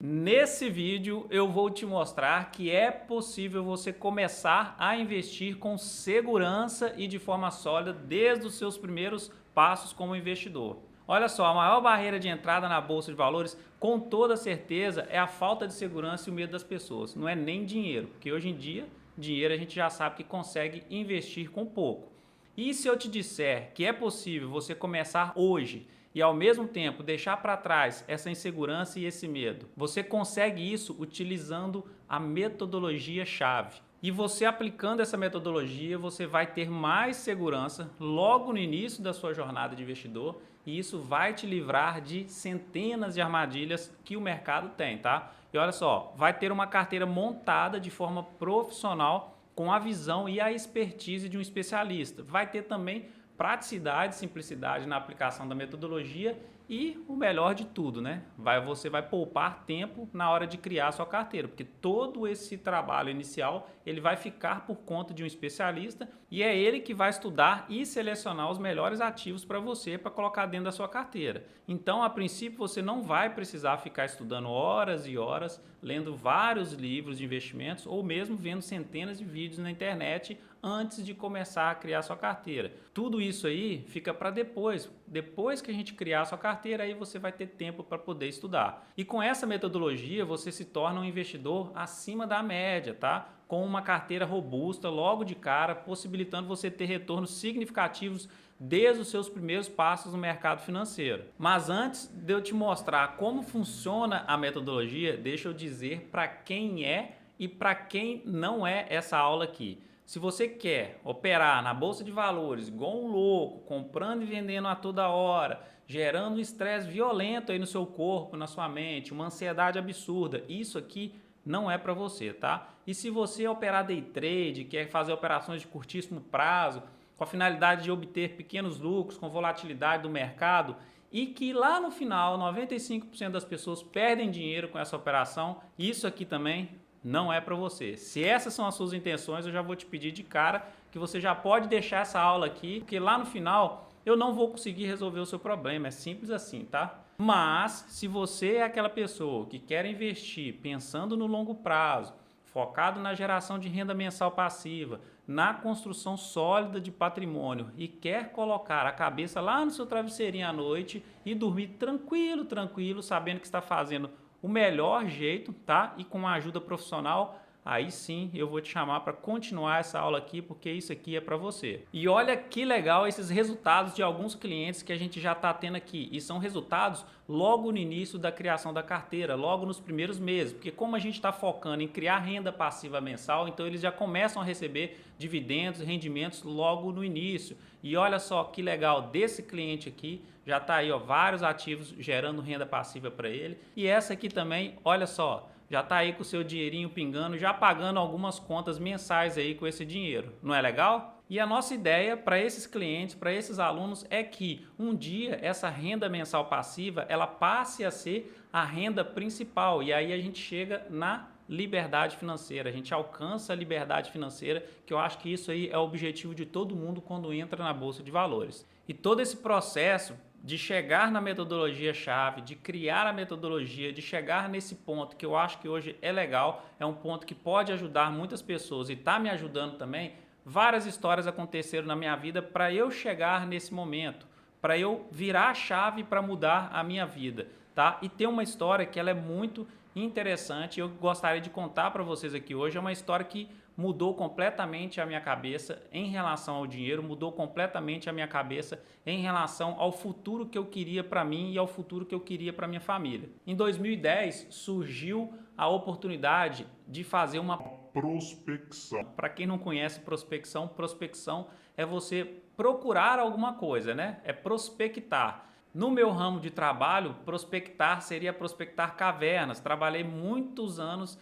Nesse vídeo eu vou te mostrar que é possível você começar a investir com segurança e de forma sólida desde os seus primeiros passos como investidor. Olha só, a maior barreira de entrada na bolsa de valores, com toda certeza, é a falta de segurança e o medo das pessoas. Não é nem dinheiro, porque hoje em dia, dinheiro a gente já sabe que consegue investir com pouco. E se eu te disser que é possível você começar hoje e ao mesmo tempo deixar para trás essa insegurança e esse medo, você consegue isso utilizando a metodologia chave. E você aplicando essa metodologia, você vai ter mais segurança logo no início da sua jornada de investidor e isso vai te livrar de centenas de armadilhas que o mercado tem, tá? E olha só, vai ter uma carteira montada de forma profissional com a visão e a expertise de um especialista. Vai ter também praticidade e simplicidade na aplicação da metodologia e o melhor de tudo, né? Você vai poupar tempo na hora de criar a sua carteira, porque todo esse trabalho inicial ele vai ficar por conta de um especialista e é ele que vai estudar e selecionar os melhores ativos para você para colocar dentro da sua carteira. Então, a princípio, você não vai precisar ficar estudando horas e horas, lendo vários livros de investimentos ou mesmo vendo centenas de vídeos na internet antes de começar a criar sua carteira. Tudo isso aí fica para depois. Depois que a gente criar a sua carteira, aí você vai ter tempo para poder estudar. E com essa metodologia, você se torna um investidor acima da média, tá? Com uma carteira robusta logo de cara, possibilitando você ter retornos significativos desde os seus primeiros passos no mercado financeiro. Mas antes de eu te mostrar como funciona a metodologia, deixa eu dizer para quem é e para quem não é essa aula aqui. Se você quer operar na bolsa de valores igual um louco, comprando e vendendo a toda hora, gerando um estresse violento aí no seu corpo, na sua mente, uma ansiedade absurda, isso aqui não é para você, tá? E se você operar day trade, quer fazer operações de curtíssimo prazo, com a finalidade de obter pequenos lucros com volatilidade do mercado e que lá no final 95% das pessoas perdem dinheiro com essa operação, isso aqui também não é para você. Se essas são as suas intenções, eu já vou te pedir de cara que você já pode deixar essa aula aqui, porque lá no final eu não vou conseguir resolver o seu problema, é simples assim, tá? Mas se você é aquela pessoa que quer investir pensando no longo prazo, focado na geração de renda mensal passiva, na construção sólida de patrimônio e quer colocar a cabeça lá no seu travesseirinho à noite e dormir tranquilo, tranquilo, sabendo que está fazendo o melhor jeito, tá? E com a ajuda profissional, aí sim eu vou te chamar para continuar essa aula aqui, porque isso aqui é para você. E olha que legal esses resultados de alguns clientes que a gente já está tendo aqui. E são resultados logo no início da criação da carteira, logo nos primeiros meses. Porque como a gente está focando em criar renda passiva mensal, então eles já começam a receber dividendos e rendimentos logo no início. E olha só que legal, desse cliente aqui, já está aí ó, vários ativos gerando renda passiva para ele. E essa aqui também, olha só, já está aí com o seu dinheirinho pingando, já pagando algumas contas mensais aí com esse dinheiro. Não é legal? E a nossa ideia para esses clientes, para esses alunos, é que um dia essa renda mensal passiva, ela passe a ser a renda principal. E aí a gente chega na liberdade financeira, a gente alcança a liberdade financeira, que eu acho que isso aí é o objetivo de todo mundo quando entra na Bolsa de Valores. E todo esse processo de chegar na metodologia chave, de criar a metodologia, de chegar nesse ponto que eu acho que hoje é legal, é um ponto que pode ajudar muitas pessoas e está me ajudando também. Várias histórias aconteceram na minha vida para eu chegar nesse momento, para eu virar a chave para mudar a minha vida, tá? E tem uma história que ela é muito interessante, eu gostaria de contar para vocês aqui hoje, é uma história que mudou completamente a minha cabeça em relação ao dinheiro, mudou completamente a minha cabeça em relação ao futuro que eu queria para mim e ao futuro que eu queria para minha família. Em 2010 surgiu a oportunidade de fazer uma prospecção. Para quem não conhece prospecção, prospecção é você procurar alguma coisa, né? É prospectar. No meu ramo de trabalho, prospectar seria prospectar cavernas. Trabalhei muitos anos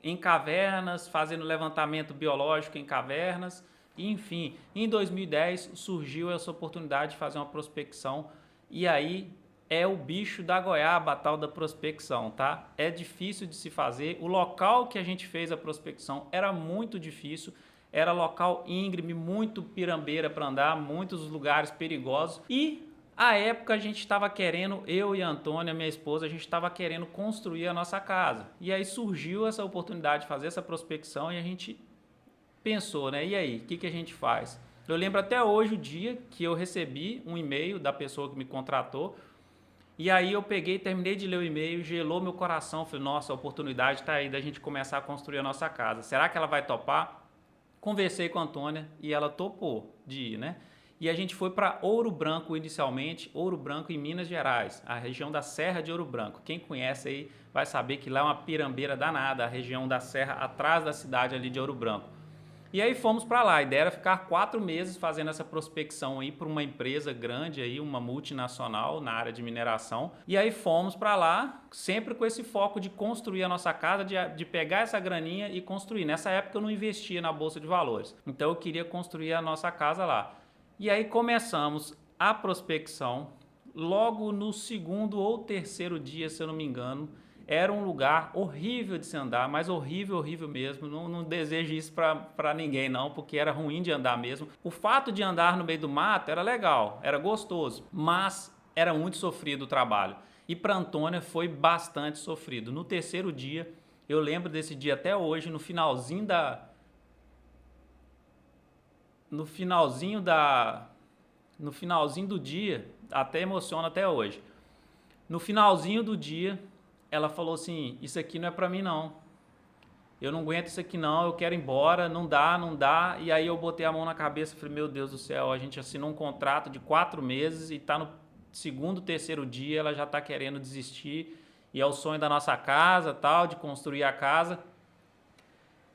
em cavernas, fazendo levantamento biológico em cavernas. Enfim, em 2010 surgiu essa oportunidade de fazer uma prospecção e aí é o bicho da goiaba a tal da prospecção, tá? É difícil de se fazer. O local que a gente fez a prospecção era muito difícil. Era local íngreme, muito pirambeira para andar, muitos lugares perigosos e À época a gente estava querendo, eu e a Antônia, minha esposa, a gente estava querendo construir a nossa casa. E aí surgiu essa oportunidade de fazer essa prospecção e a gente pensou, né? E aí, o que a gente faz? Eu lembro até hoje o dia que eu recebi um e-mail da pessoa que me contratou. E aí eu peguei, terminei de ler o e-mail, gelou meu coração. Falei, nossa, a oportunidade está aí da gente começar a construir a nossa casa. Será que ela vai topar? Conversei com a Antônia e ela topou de ir, né? E a gente foi para Ouro Branco inicialmente, Ouro Branco em Minas Gerais, a região da Serra de Ouro Branco. Quem conhece aí vai saber que lá é uma pirambeira danada, a região da serra atrás da cidade ali de Ouro Branco. E aí fomos para lá, a ideia era ficar 4 meses fazendo essa prospecção aí para uma empresa grande aí, uma multinacional na área de mineração. E aí fomos para lá, sempre com esse foco de construir a nossa casa, de pegar essa graninha e construir. Nessa época eu não investia na Bolsa de Valores, então eu queria construir a nossa casa lá. E aí começamos a prospecção, logo no segundo ou terceiro dia, se eu não me engano. Era um lugar horrível de se andar, mas horrível, horrível mesmo. Não desejo isso para ninguém não, porque era ruim de andar mesmo. O fato de andar no meio do mato era legal, era gostoso, mas era muito sofrido o trabalho. E para Antônia foi bastante sofrido. No terceiro dia, eu lembro desse dia até hoje, no finalzinho do dia, até emociona até hoje. No finalzinho do dia, ela falou assim, isso aqui não é pra mim não, eu não aguento isso aqui não, eu quero ir embora, não dá, não dá. E aí eu botei a mão na cabeça e falei, meu Deus do céu, a gente assinou um contrato de 4 meses e tá no segundo, terceiro dia, ela já tá querendo desistir, e é o sonho da nossa casa, tal, de construir a casa.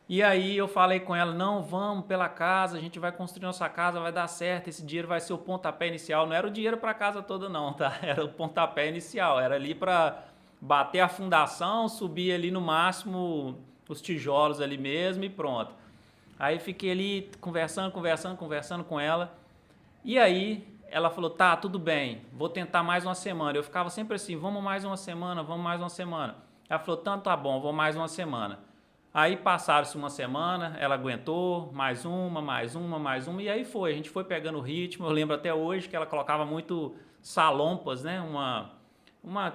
E aí eu falei com ela, não, vamos pela casa, a gente vai construir nossa casa, vai dar certo, esse dinheiro vai ser o pontapé inicial. Não era o dinheiro para a casa toda não, tá? Era o pontapé inicial, era ali para bater a fundação, subir ali no máximo os tijolos ali mesmo e pronto. Aí fiquei ali conversando com ela. E aí ela falou, tá, tudo bem, vou tentar mais uma semana. Eu ficava sempre assim, vamos mais uma semana, vamos mais uma semana. Ela falou, tanto tá bom, vou mais uma semana. Aí passaram-se uma semana, ela aguentou, mais uma, e aí foi, a gente foi pegando o ritmo. Eu lembro até hoje que ela colocava muito salompas, né,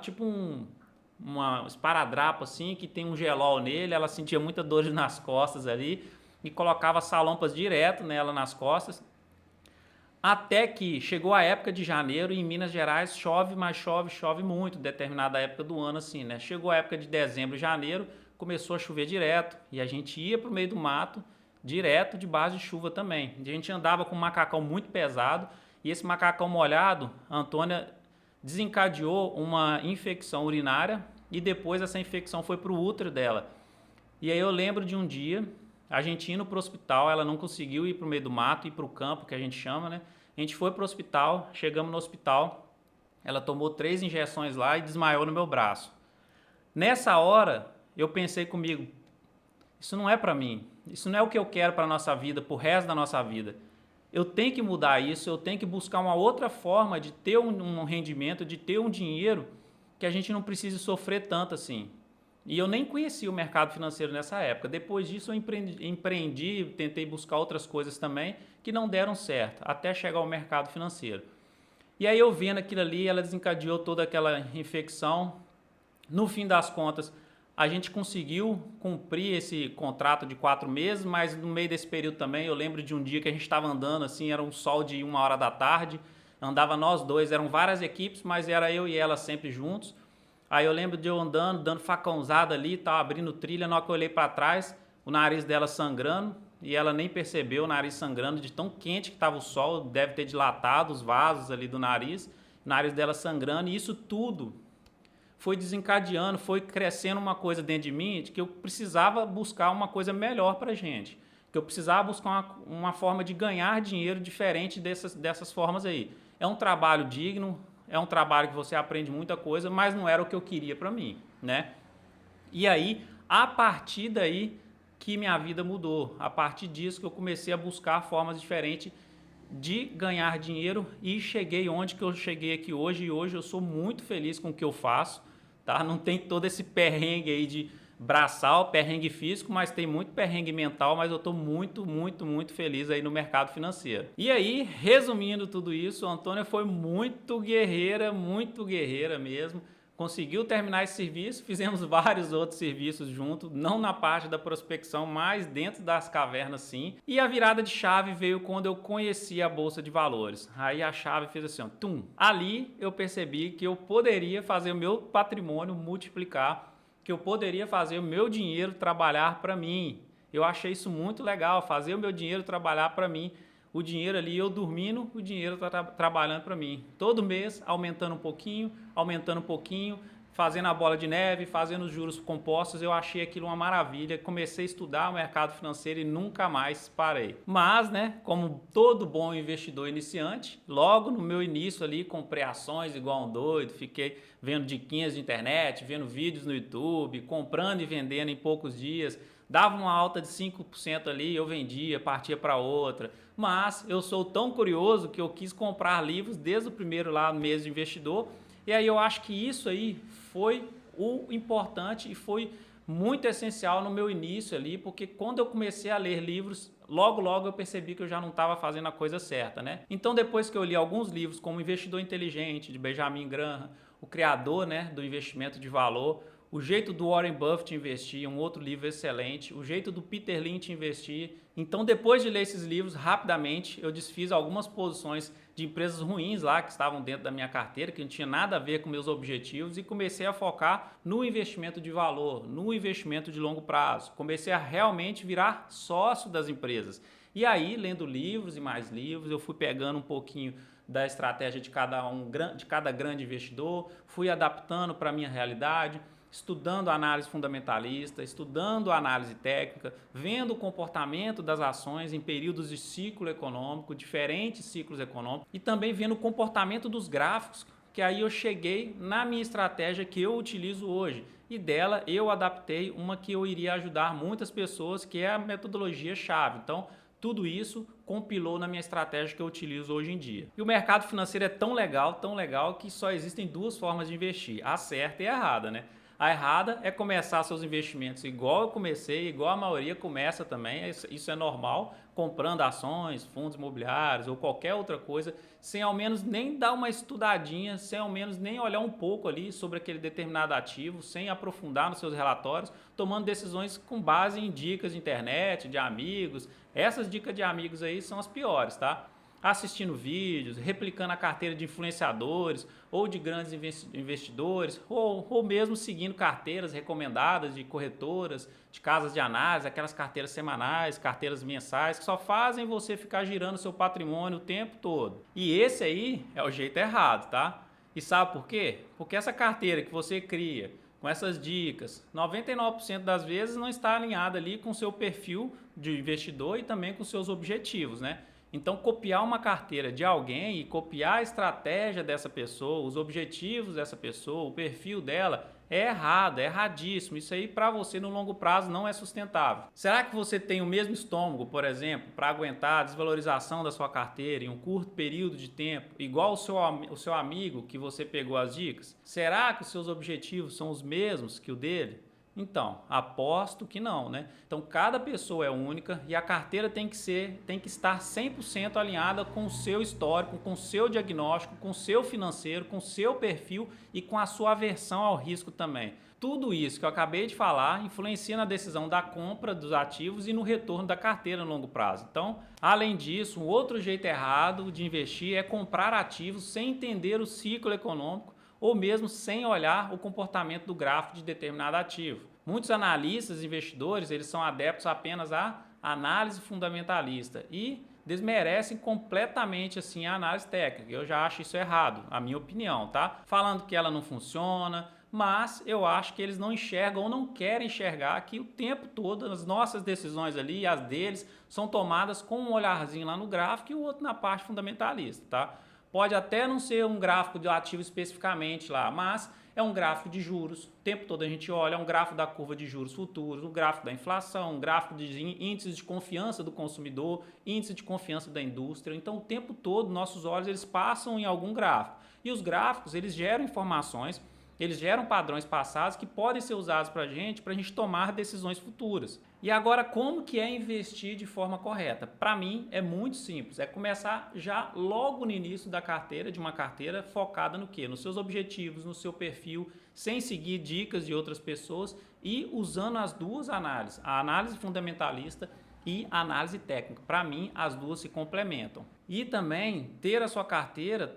tipo uma esparadrapo assim, que tem um gelol nele, ela sentia muita dor nas costas ali, e colocava salompas direto nela nas costas, até que chegou a época de janeiro e em Minas Gerais chove, mas chove muito, determinada época do ano assim, né, chegou a época de dezembro e janeiro, começou a chover direto e a gente ia para o meio do mato direto de base de chuva também. A gente andava com um macacão muito pesado e esse macacão molhado, a Antônia desencadeou uma infecção urinária e depois essa infecção foi para o útero dela. E aí eu lembro de um dia, a gente indo para o hospital, ela não conseguiu ir para o meio do mato, ir para o campo, que a gente chama, né? A gente foi para o hospital, chegamos no hospital, ela tomou 3 injeções lá e desmaiou no meu braço. Nessa hora, eu pensei comigo, isso não é para mim, isso não é o que eu quero para a nossa vida, para o resto da nossa vida. Eu tenho que mudar isso, eu tenho que buscar uma outra forma de ter um rendimento, de ter um dinheiro que a gente não precise sofrer tanto assim. E eu nem conhecia o mercado financeiro nessa época. Depois disso eu empreendi, tentei buscar outras coisas também que não deram certo, até chegar ao mercado financeiro. E aí eu vendo aquilo ali, ela desencadeou toda aquela infecção. No fim das contas, a gente conseguiu cumprir esse contrato de 4 meses, mas no meio desse período também, eu lembro de um dia que a gente estava andando, assim, era um sol de 1h da tarde, andava nós dois, eram várias equipes, mas era eu e ela sempre juntos. Aí eu lembro de eu andando, dando facãozada ali, tava abrindo trilha, na hora que eu olhei para trás, o nariz dela sangrando, e ela nem percebeu o nariz sangrando, de tão quente que estava o sol, deve ter dilatado os vasos ali do nariz, o nariz dela sangrando, e isso tudo foi desencadeando, foi crescendo uma coisa dentro de mim, de que eu precisava buscar uma coisa melhor para a gente, que eu precisava buscar uma forma de ganhar dinheiro diferente dessas formas aí. É um trabalho digno, é um trabalho que você aprende muita coisa, mas não era o que eu queria para mim, né? E aí, a partir daí que minha vida mudou, a partir disso que eu comecei a buscar formas diferentes de ganhar dinheiro e cheguei onde que eu cheguei aqui hoje, e hoje eu sou muito feliz com o que eu faço, tá? Não tem todo esse perrengue aí braçal, perrengue físico, mas tem muito perrengue mental, mas eu estou muito, muito, muito feliz aí no mercado financeiro. E aí, resumindo tudo isso, a Antônia foi muito guerreira mesmo. Conseguiu terminar esse serviço, fizemos vários outros serviços junto, não na parte da prospecção, mas dentro das cavernas sim. E a virada de chave veio quando eu conheci a Bolsa de Valores. Aí a chave fez assim, ó, tum. Ali eu percebi que eu poderia fazer o meu patrimônio multiplicar, que eu poderia fazer o meu dinheiro trabalhar para mim. Eu achei isso muito legal, fazer o meu dinheiro trabalhar para mim. O dinheiro ali, eu dormindo, o dinheiro está trabalhando para mim. Todo mês, aumentando um pouquinho, fazendo a bola de neve, fazendo os juros compostos. Eu achei aquilo uma maravilha. Comecei a estudar o mercado financeiro e nunca mais parei. Mas, né, como todo bom investidor iniciante, logo no meu início ali, comprei ações igual um doido, fiquei vendo diquinhas de internet, vendo vídeos no YouTube, comprando e vendendo em poucos dias. Dava uma alta de 5% ali, eu vendia, partia para outra. Mas eu sou tão curioso que eu quis comprar livros desde o primeiro lá mês de investidor. E aí eu acho que isso aí foi o importante e foi muito essencial no meu início ali, porque quando eu comecei a ler livros, logo eu percebi que eu já não estava fazendo a coisa certa, né? Então depois que eu li alguns livros como Investidor Inteligente, de Benjamin Graham, o criador, né, do investimento de valor, O Jeito do Warren Buffett Investir, um outro livro excelente, O Jeito do Peter Lynch Investir. Então, depois de ler esses livros, rapidamente eu desfiz algumas posições de empresas ruins lá que estavam dentro da minha carteira, que não tinha nada a ver com meus objetivos, e comecei a focar no investimento de valor, no investimento de longo prazo. Comecei a realmente virar sócio das empresas. E aí, lendo livros e mais livros, eu fui pegando um pouquinho da estratégia de cada grande investidor, fui adaptando para a minha realidade, estudando análise fundamentalista, estudando análise técnica, vendo o comportamento das ações em períodos de ciclo econômico, diferentes ciclos econômicos, e também vendo o comportamento dos gráficos, que aí eu cheguei na minha estratégia que eu utilizo hoje. E dela eu adaptei uma que eu iria ajudar muitas pessoas, que é a metodologia chave. Então, tudo isso compilou na minha estratégia que eu utilizo hoje em dia. E o mercado financeiro é tão legal, que só existem duas formas de investir, a certa e a errada, né? A errada é começar seus investimentos igual eu comecei, igual a maioria começa também, isso é normal, comprando ações, fundos imobiliários ou qualquer outra coisa, sem ao menos nem dar uma estudadinha, sem ao menos nem olhar um pouco ali sobre aquele determinado ativo, sem aprofundar nos seus relatórios, tomando decisões com base em dicas de internet, de amigos. Essas dicas de amigos aí são as piores, tá? Assistindo vídeos, replicando a carteira de influenciadores ou de grandes investidores, ou mesmo seguindo carteiras recomendadas de corretoras, de casas de análise, aquelas carteiras semanais, carteiras mensais, que só fazem você ficar girando seu patrimônio o tempo todo. E esse aí é o jeito errado, tá? E sabe por quê? Porque essa carteira que você cria com essas dicas, 99% das vezes não está alinhada ali com o seu perfil de investidor e também com seus objetivos, né? Então, copiar uma carteira de alguém e copiar a estratégia dessa pessoa, os objetivos dessa pessoa, o perfil dela, é errado, é erradíssimo. Isso aí para você no longo prazo não é sustentável. Será que você tem o mesmo estômago, por exemplo, para aguentar a desvalorização da sua carteira em um curto período de tempo, igual o seu amigo que você pegou as dicas? Será que os seus objetivos são os mesmos que o dele? Então, aposto que não, né? Então, cada pessoa é única e a carteira tem que estar 100% alinhada com o seu histórico, com o seu diagnóstico, com o seu financeiro, com o seu perfil e com a sua aversão ao risco também. Tudo isso que eu acabei de falar influencia na decisão da compra dos ativos e no retorno da carteira no longo prazo. Então, além disso, um outro jeito errado de investir é comprar ativos sem entender o ciclo econômico ou mesmo sem olhar o comportamento do gráfico de determinado ativo. Muitos analistas e investidores, eles são adeptos apenas à análise fundamentalista e desmerecem completamente assim a análise técnica. Eu já acho isso errado, a minha opinião, tá? Falando que ela não funciona, mas eu acho que eles não enxergam ou não querem enxergar que o tempo todo as nossas decisões ali e as deles são tomadas com um olharzinho lá no gráfico e o outro na parte fundamentalista, tá? Pode até não ser um gráfico de ativo especificamente lá, mas é um gráfico de juros. O tempo todo a gente olha, é um gráfico da curva de juros futuros, um gráfico da inflação, um gráfico de índices de confiança do consumidor, índice de confiança da indústria. Então, o tempo todo, nossos olhos eles passam em algum gráfico. E os gráficos, eles geram informações eles geram padrões passados que podem ser usados para a gente tomar decisões futuras. E agora, como que é investir de forma correta? Para mim, é muito simples. É começar já logo no início da carteira, de uma carteira focada no quê? Nos seus objetivos, no seu perfil, sem seguir dicas de outras pessoas e usando as duas análises, a análise fundamentalista e a análise técnica. Para mim, as duas se complementam. E também ter a sua carteira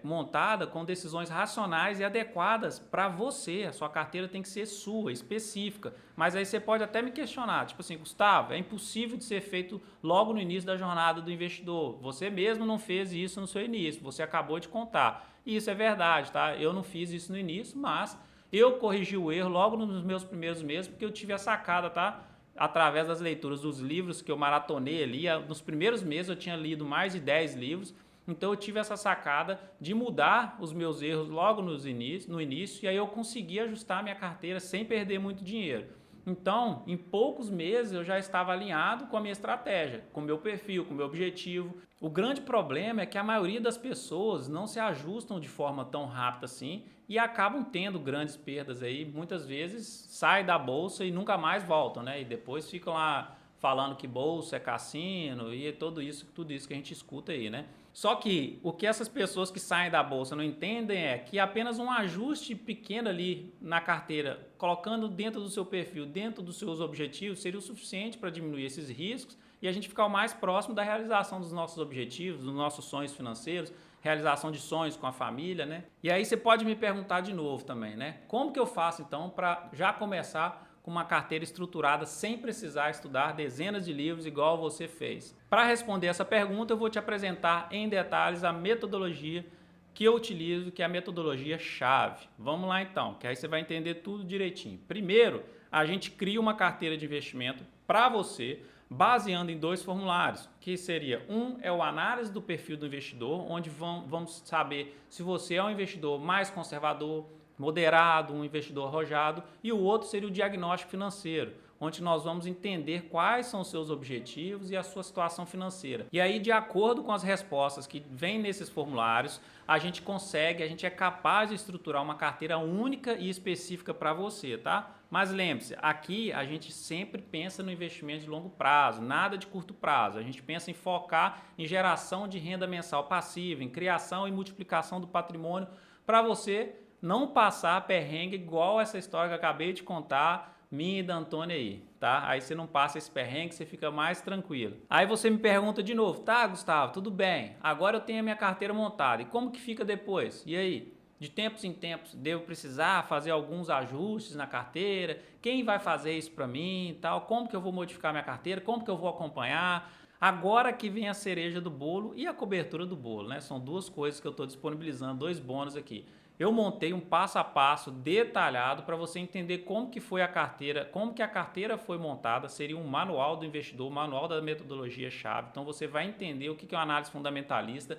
montada com decisões racionais e adequadas para você. A sua carteira tem que ser sua, específica. Mas aí você pode até me questionar, tipo assim, Gustavo, é impossível de ser feito logo no início da jornada do investidor. Você mesmo não fez isso no seu início, você acabou de contar. E isso é verdade, tá? Eu não fiz isso no início, mas eu corrigi o erro logo nos meus primeiros meses, porque eu tive a sacada, tá? Através das leituras dos livros que eu maratonei ali, nos primeiros meses eu tinha lido mais de 10 livros, então eu tive essa sacada de mudar os meus erros logo no início, e aí eu consegui ajustar a minha carteira sem perder muito dinheiro. Então, em poucos meses eu já estava alinhado com a minha estratégia, com o meu perfil, com o meu objetivo. O grande problema é que a maioria das pessoas não se ajustam de forma tão rápida assim e acabam tendo grandes perdas aí. Muitas vezes saem da bolsa e nunca mais voltam, né? E depois ficam lá falando que bolsa é cassino e tudo isso que a gente escuta aí, né? Só que o que essas pessoas que saem da bolsa não entendem é que apenas um ajuste pequeno ali na carteira, colocando dentro do seu perfil, dentro dos seus objetivos, seria o suficiente para diminuir esses riscos e a gente ficar o mais próximo da realização dos nossos objetivos, dos nossos sonhos financeiros, realização de sonhos com a família, né? E aí você pode me perguntar de novo também, né? Como que eu faço então para já começar com uma carteira estruturada sem precisar estudar dezenas de livros igual você fez? Para responder essa pergunta, eu vou te apresentar em detalhes a metodologia que eu utilizo, que é a metodologia chave. Vamos lá então, que aí você vai entender tudo direitinho. Primeiro, a gente cria uma carteira de investimento para você, baseando em dois formulários, que seria é o análise do perfil do investidor, onde vamos saber se você é um investidor mais conservador, moderado, um investidor arrojado, e o outro seria o diagnóstico financeiro, onde nós vamos entender quais são os seus objetivos e a sua situação financeira. E aí, de acordo com as respostas que vêm nesses formulários, a gente é capaz de estruturar uma carteira única e específica para você, tá? Mas lembre-se, aqui a gente sempre pensa no investimento de longo prazo, nada de curto prazo. A gente pensa em focar em geração de renda mensal passiva, em criação e multiplicação do patrimônio para você não passar perrengue igual essa história que eu acabei de contar, minha e da Antônia aí, tá? Aí você não passa esse perrengue, você fica mais tranquilo. Aí você me pergunta de novo, tá, Gustavo, tudo bem, agora eu tenho a minha carteira montada, e como que fica depois? E aí? De tempos em tempos, devo precisar fazer alguns ajustes na carteira? Quem vai fazer isso para mim e tal? Como que eu vou modificar minha carteira? Como que eu vou acompanhar? Agora que vem a cereja do bolo e a cobertura do bolo, né? São duas coisas que eu estou disponibilizando, dois bônus aqui. Eu montei um passo a passo detalhado para você entender como que foi a carteira, como que a carteira foi montada, seria um manual do investidor, um manual da metodologia chave. Então você vai entender o que é uma análise fundamentalista,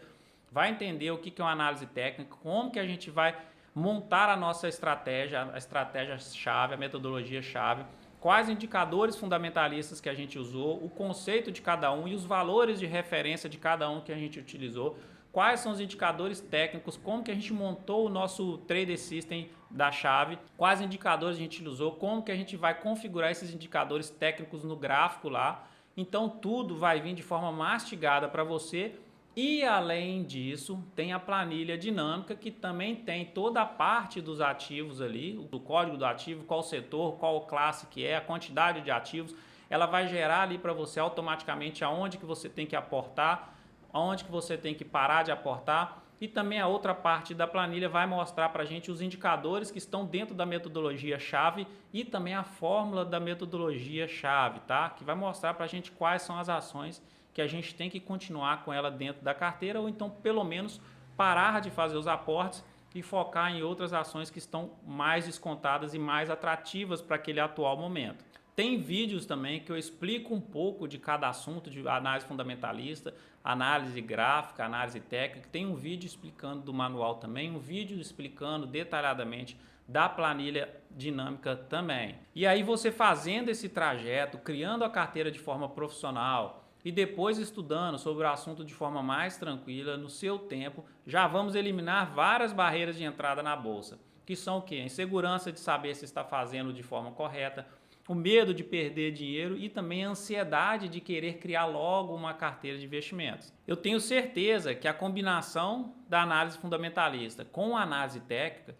vai entender o que é uma análise técnica, como que a gente vai montar a nossa estratégia, a estratégia chave, a metodologia chave, quais indicadores fundamentalistas que a gente usou, o conceito de cada um e os valores de referência de cada um que a gente utilizou, quais são os indicadores técnicos, como que a gente montou o nosso Trader System da chave, quais indicadores a gente usou, como que a gente vai configurar esses indicadores técnicos no gráfico lá. Então tudo vai vir de forma mastigada para você. E além disso, tem a planilha dinâmica que também tem toda a parte dos ativos ali, o código do ativo, qual setor, qual classe que é, a quantidade de ativos. Ela vai gerar ali para você automaticamente aonde que você tem que aportar, aonde que você tem que parar de aportar. E também a outra parte da planilha vai mostrar para a gente os indicadores que estão dentro da metodologia chave e também a fórmula da metodologia chave, tá? Que vai mostrar para a gente quais são as ações que a gente tem que continuar com ela dentro da carteira ou então pelo menos parar de fazer os aportes e focar em outras ações que estão mais descontadas e mais atrativas para aquele atual momento. Tem vídeos também que eu explico um pouco de cada assunto, de análise fundamentalista, análise gráfica, análise técnica. Tem um vídeo explicando do manual também, um vídeo explicando detalhadamente da planilha dinâmica também. E aí você fazendo esse trajeto, criando a carteira de forma profissional e depois estudando sobre o assunto de forma mais tranquila, no seu tempo, já vamos eliminar várias barreiras de entrada na bolsa. que são o quê? A insegurança de saber se está fazendo de forma correta, o medo de perder dinheiro e também a ansiedade de querer criar logo uma carteira de investimentos. Eu tenho certeza que a combinação da análise fundamentalista com a análise técnica,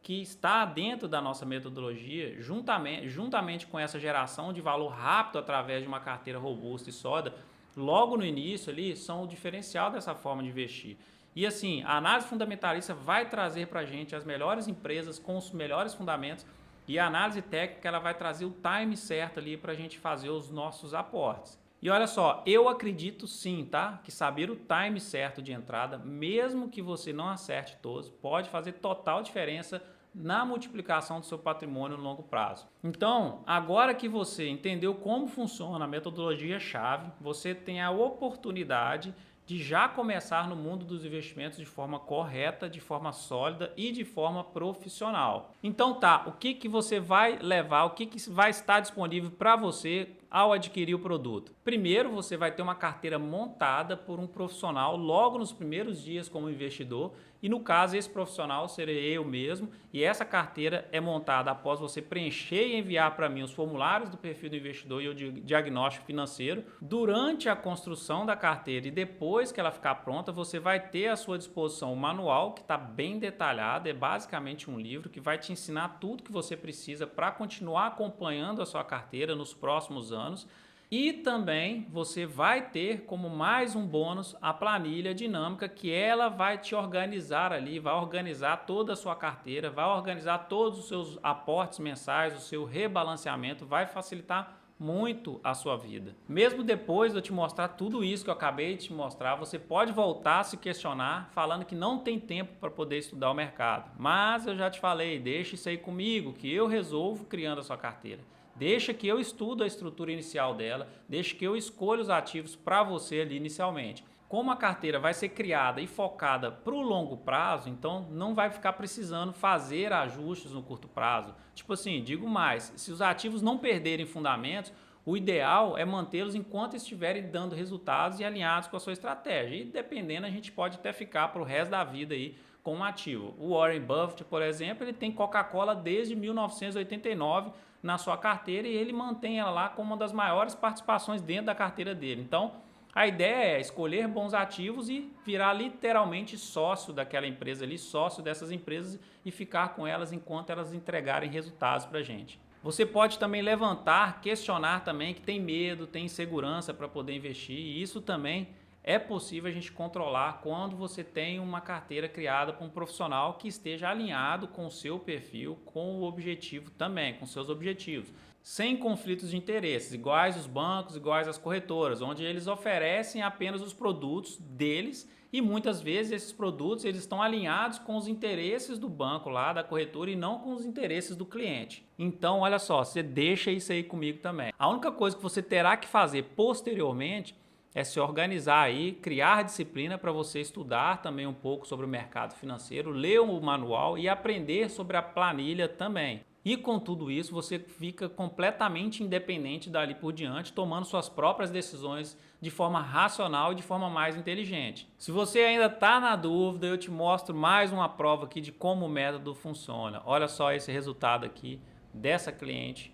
que está dentro da nossa metodologia, juntamente com essa geração de valor rápido através de uma carteira robusta e sólida, logo no início ali, são o diferencial dessa forma de investir. E assim, a análise fundamentalista vai trazer para a gente as melhores empresas com os melhores fundamentos, e a análise técnica ela vai trazer o time certo ali para a gente fazer os nossos aportes. E olha só, eu acredito sim, tá? Que saber o time certo de entrada, mesmo que você não acerte todos, pode fazer total diferença na multiplicação do seu patrimônio no longo prazo. Então, agora que você entendeu como funciona a metodologia-chave, você tem a oportunidade de já começar no mundo dos investimentos de forma correta, de forma sólida e de forma profissional. Então tá, o que você vai levar, o que vai estar disponível para você ao adquirir o produto? Primeiro, você vai ter uma carteira montada por um profissional logo nos primeiros dias como investidor, e no caso esse profissional serei eu mesmo, e essa carteira é montada após você preencher e enviar para mim os formulários do perfil do investidor e o diagnóstico financeiro. Durante a construção da carteira e depois que ela ficar pronta, você vai ter à sua disposição o manual, que está bem detalhado, é basicamente um livro que vai te ensinar tudo que você precisa para continuar acompanhando a sua carteira nos próximos anos. E também você vai ter como mais um bônus a planilha dinâmica, que ela vai te organizar ali, vai organizar toda a sua carteira, vai organizar todos os seus aportes mensais, o seu rebalanceamento, vai facilitar muito a sua vida. Mesmo depois de eu te mostrar tudo isso que eu acabei de te mostrar, você pode voltar a se questionar falando que não tem tempo para poder estudar o mercado. Mas eu já te falei, deixa isso aí comigo que eu resolvo criando a sua carteira. Deixa que eu estudo a estrutura inicial dela, deixa que eu escolha os ativos para você ali inicialmente. Como a carteira vai ser criada e focada para o longo prazo, então não vai ficar precisando fazer ajustes no curto prazo. Tipo assim, digo mais, se os ativos não perderem fundamentos, o ideal é mantê-los enquanto estiverem dando resultados e alinhados com a sua estratégia. E dependendo, a gente pode até ficar para o resto da vida aí com um ativo. O Warren Buffett, por exemplo, ele tem Coca-Cola desde 1989 na sua carteira e ele mantém ela lá como uma das maiores participações dentro da carteira dele. Então, a ideia é escolher bons ativos e virar literalmente sócio daquela empresa ali, sócio dessas empresas e ficar com elas enquanto elas entregarem resultados para a gente. Você pode também levantar, questionar também que tem medo, tem insegurança para poder investir, e isso também é possível a gente controlar quando você tem uma carteira criada por um profissional que esteja alinhado com o seu perfil, com o objetivo também, com seus objetivos. Sem conflitos de interesses, iguais os bancos, iguais as corretoras, onde eles oferecem apenas os produtos deles e muitas vezes esses produtos eles estão alinhados com os interesses do banco lá, da corretora, e não com os interesses do cliente. Então, olha só, você deixa isso aí comigo também. A única coisa que você terá que fazer posteriormente é se organizar aí, criar disciplina para você estudar também um pouco sobre o mercado financeiro, ler o manual e aprender sobre a planilha também. E com tudo isso, você fica completamente independente dali por diante, tomando suas próprias decisões de forma racional e de forma mais inteligente. Se você ainda está na dúvida, eu te mostro mais uma prova aqui de como o método funciona. Olha só esse resultado aqui dessa cliente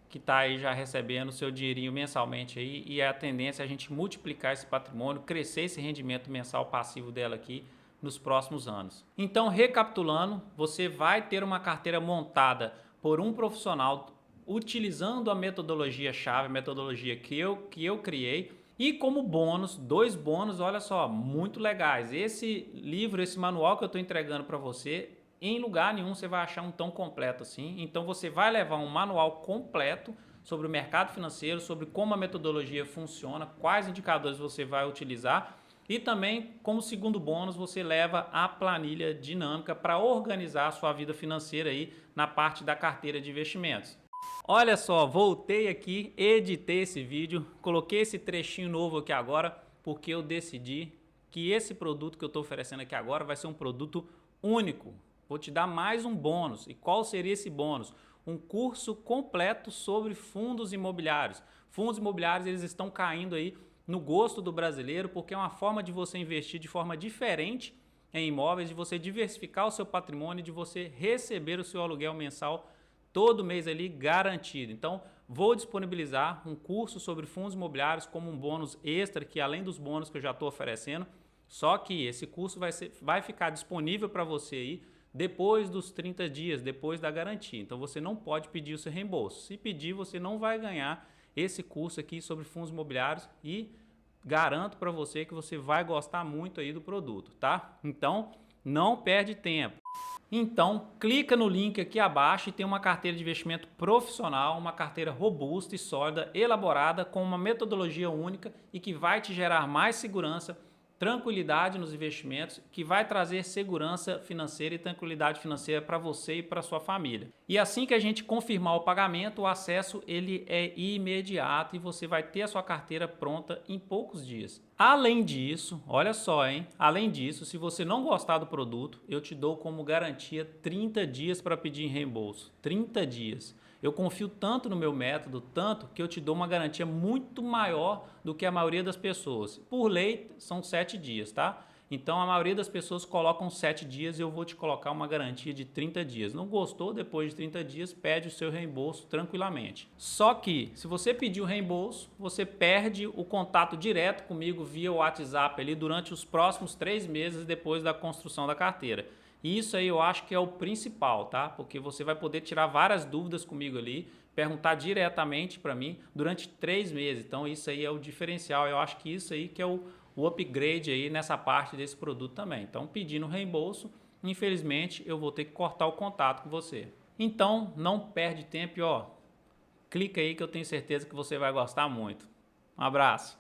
que está aí já recebendo o seu dinheirinho mensalmente aí, e a tendência é a gente multiplicar esse patrimônio, crescer esse rendimento mensal passivo dela aqui nos próximos anos. Então, recapitulando, você vai ter uma carteira montada por um profissional utilizando a metodologia-chave, a metodologia que eu criei, e como bônus, 2 bônus, olha só, muito legais. Esse livro, esse manual que eu estou entregando para você, em lugar nenhum você vai achar um tão completo assim. Então você vai levar um manual completo sobre o mercado financeiro, sobre como a metodologia funciona, quais indicadores você vai utilizar, e também, como segundo bônus, você leva a planilha dinâmica para organizar a sua vida financeira aí na parte da carteira de investimentos. Olha só, voltei aqui, editei esse vídeo, coloquei esse trechinho novo aqui agora, porque eu decidi que esse produto que eu estou oferecendo aqui agora vai ser um produto único. Vou te dar mais um bônus. E qual seria esse bônus? Um curso completo sobre fundos imobiliários. Fundos imobiliários, eles estão caindo aí no gosto do brasileiro, porque é uma forma de você investir de forma diferente em imóveis, de você diversificar o seu patrimônio, de você receber o seu aluguel mensal todo mês ali garantido. Então, vou disponibilizar um curso sobre fundos imobiliários como um bônus extra, que além dos bônus que eu já estou oferecendo, só que esse curso vai ficar disponível para você aí depois dos 30 dias, depois da garantia. Então, você não pode pedir o seu reembolso. Se pedir, você não vai ganhar esse curso aqui sobre fundos imobiliários e garanto para você que você vai gostar muito aí do produto, tá? Então, não perde tempo. Então, clica no link aqui abaixo e tem uma carteira de investimento profissional, uma carteira robusta e sólida, elaborada com uma metodologia única e que vai te gerar mais segurança, tranquilidade nos investimentos, que vai trazer segurança financeira e tranquilidade financeira para você e para sua família. E assim que a gente confirmar o pagamento, o acesso ele é imediato e você vai ter a sua carteira pronta em poucos dias. Além disso, olha só, hein? Além disso, se você não gostar do produto, eu te dou como garantia 30 dias para pedir reembolso. 30 dias. Eu confio tanto no meu método, tanto que eu te dou uma garantia muito maior do que a maioria das pessoas. Por lei, são 7 dias, tá? Então, a maioria das pessoas colocam 7 dias e eu vou te colocar uma garantia de 30 dias. Não gostou? Depois de 30 dias, pede o seu reembolso tranquilamente. Só que, se você pedir o reembolso, você perde o contato direto comigo via WhatsApp ali durante os próximos 3 meses depois da construção da carteira. E isso aí eu acho que é o principal, tá? Porque você vai poder tirar várias dúvidas comigo ali, perguntar diretamente para mim durante 3 meses. Então isso aí é o diferencial. Eu acho que isso aí que é o upgrade aí nessa parte desse produto também. Então pedindo reembolso, infelizmente eu vou ter que cortar o contato com você. Então não perde tempo e ó, clica aí que eu tenho certeza que você vai gostar muito. Um abraço.